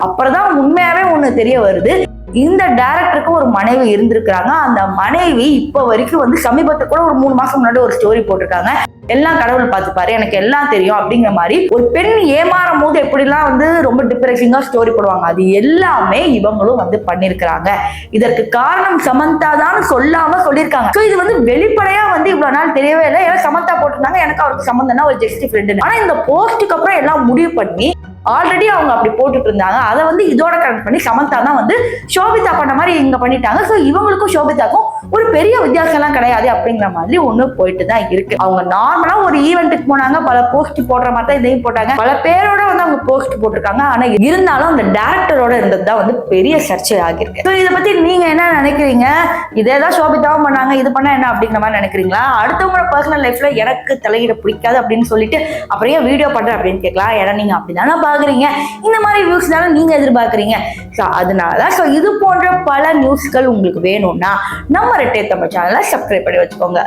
அப்புறம் தான் உண்மையாவே ஒண்ணு தெரிய வருது. இந்த டைரக்டருக்கு ஒரு மனைவி இருந்திருக்கிறாங்க. அந்த மனைவி இப்ப வரைக்கும் வந்து சமீபத்துக்கு கூட ஒரு 3 மாசம் முன்னாடி ஒரு ஸ்டோரி போட்டிருக்காங்க. எல்லாம் கடவுள் பார்த்துப்பாரு, எனக்கு எல்லாம் தெரியும் அப்படிங்கிற மாதிரி. ஒரு பெண் ஏமாறும் போது எப்படிலாம் வந்து ரொம்ப டிப்ரெசிங்கா ஸ்டோரி போடுவாங்க, அது எல்லாமே இவங்களும் வந்து பண்ணிருக்கிறாங்க. இதற்கு காரணம் சமந்தா தான் சொல்லாம சொல்லியிருக்காங்க. சோ இது வந்து வெளிப்படையா வந்து இவ்வளவு நாள் தெரியவே இல்லை. ஏன்னா சமந்தா போட்டிருந்தாங்க, எனக்கு அவருக்கு சம்பந்தம்னா ஒரு ஜஸ்ட் ஃப்ரெண்ட். ஆனா இந்த போஸ்டுக்கு அப்புறம் எல்லாம் முடிவு பண்ணி ஆல்ரெடி அவங்க அப்படி போட்டுட்டு இருந்தாங்க. அதை வந்து இதோட கனெக்ட் பண்ணி சமந்தா தான் வந்து சோபிதா பண்ண மாதிரி இங்க பண்ணிட்டாங்க. சோ இவங்களுக்கும் சோபிதாக்கும் ஒரு பெரிய வித்தியாசம் எல்லாம் கிடையாது அப்படிங்கிற மாதிரி ஒண்ணு போயிட்டு தான் இருக்கு. அவங்க நார்மலா ஒரு ஈவெண்ட்டுக்கு போனாங்க, பல போஸ்ட் போடுற மாதிரி தான் இதையும் போட்டாங்க. பல பேரோட வந்து அவங்க போஸ்ட் போட்டிருக்காங்க. ஆனா இருந்தாலும் அந்த டைரக்டரோட இருந்தது தான் வந்து பெரிய சர்ச்சை ஆகிருக்கு. ஸோ இதை பத்தி நீங்க என்ன நினைக்கிறீங்க? இதேதான் சோபிதாவும் பண்ணாங்க, இது பண்ணா என்ன அப்படிங்கிற மாதிரி நினைக்கிறீங்களா? அடுத்தவங்களோட பர்சனல் லைஃப்ல எனக்கு தலையிட பிடிக்காது அப்படின்னு சொல்லிட்டு அப்புறம் ஏன் வீடியோ பண்றேன் அப்படின்னு கேட்கலாம். ஏன்னா நீங்க அப்படிதானே பாக்குறீங்க, இந்த மாதிரி வியூஸ் தானே நீங்க எதிர்பார்க்கறீங்க. அதனாலதான் இது போன்ற பல நியூஸ்கள் உங்களுக்கு வேணும்னா நம்ம ரெட்டை தமிழ் சேனலை சப்ஸ்கிரைப் பண்ணி வச்சுக்கோங்க.